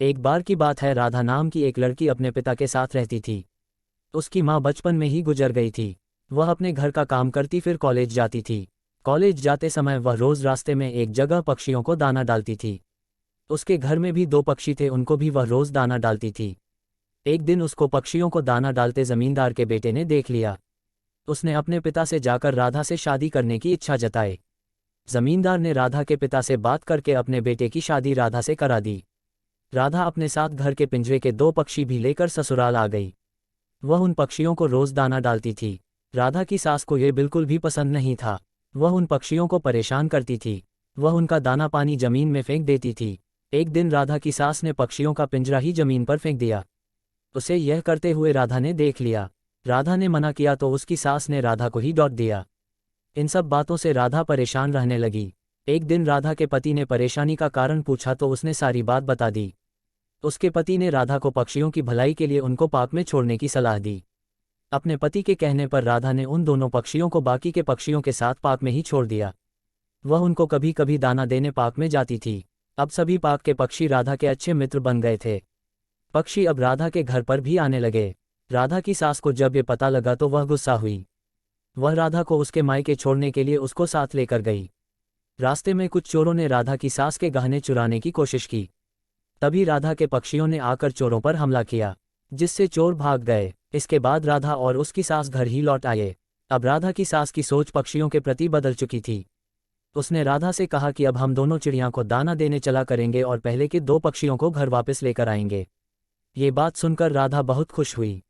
एक बार की बात है, राधा नाम की एक लड़की अपने पिता के साथ रहती थी। उसकी माँ बचपन में ही गुजर गई थी। वह अपने घर का काम करती फिर कॉलेज जाती थी। कॉलेज जाते समय वह रोज़ रास्ते में एक जगह पक्षियों को दाना डालती थी। उसके घर में भी दो पक्षी थे, उनको भी वह रोज़ दाना डालती थी। एक दिन उसको पक्षियों को दाना डालते ज़मींदार के बेटे ने देख लिया। उसने अपने पिता से जाकर राधा से शादी करने की इच्छा जताई। ज़मींदार ने राधा के पिता से बात करके अपने बेटे की शादी राधा से करा दी। राधा अपने साथ घर के पिंजरे के दो पक्षी भी लेकर ससुराल आ गई। वह उन पक्षियों को रोज़ दाना डालती थी। राधा की सास को यह बिल्कुल भी पसंद नहीं था। वह उन पक्षियों को परेशान करती थी। वह उनका दाना पानी जमीन में फेंक देती थी। एक दिन राधा की सास ने पक्षियों का पिंजरा ही जमीन पर फेंक दिया। उसे यह करते हुए राधा ने देख लिया। राधा ने मना किया तो उसकी सास ने राधा को ही डांट दिया। इन सब बातों से राधा परेशान रहने लगी। एक दिन राधा के पति ने परेशानी का कारण पूछा तो उसने सारी बात बता दी। उसके पति ने राधा को पक्षियों की भलाई के लिए उनको पार्क में छोड़ने की सलाह दी। अपने पति के कहने पर राधा ने उन दोनों पक्षियों को बाकी के पक्षियों के साथ पार्क में ही छोड़ दिया। वह उनको कभी कभी दाना देने पार्क में जाती थी। अब सभी पार्क के पक्षी राधा के अच्छे मित्र बन गए थे। पक्षी अब राधा के घर पर भी आने लगे। राधा की सास को जब ये पता लगा तो वह गुस्सा हुई। वह राधा को उसके मायके छोड़ने के लिए उसको साथ लेकर गई। रास्ते में कुछ चोरों ने राधा की सास के गहने चुराने की कोशिश की। तभी राधा के पक्षियों ने आकर चोरों पर हमला किया, जिससे चोर भाग गए। इसके बाद राधा और उसकी सास घर ही लौट आए। अब राधा की सास की सोच पक्षियों के प्रति बदल चुकी थी। उसने राधा से कहा कि अब हम दोनों चिड़िया को दाना देने चला करेंगे और पहले के दो पक्षियों को घर वापस लेकर आएंगे। ये बात सुनकर राधा बहुत खुश हुई।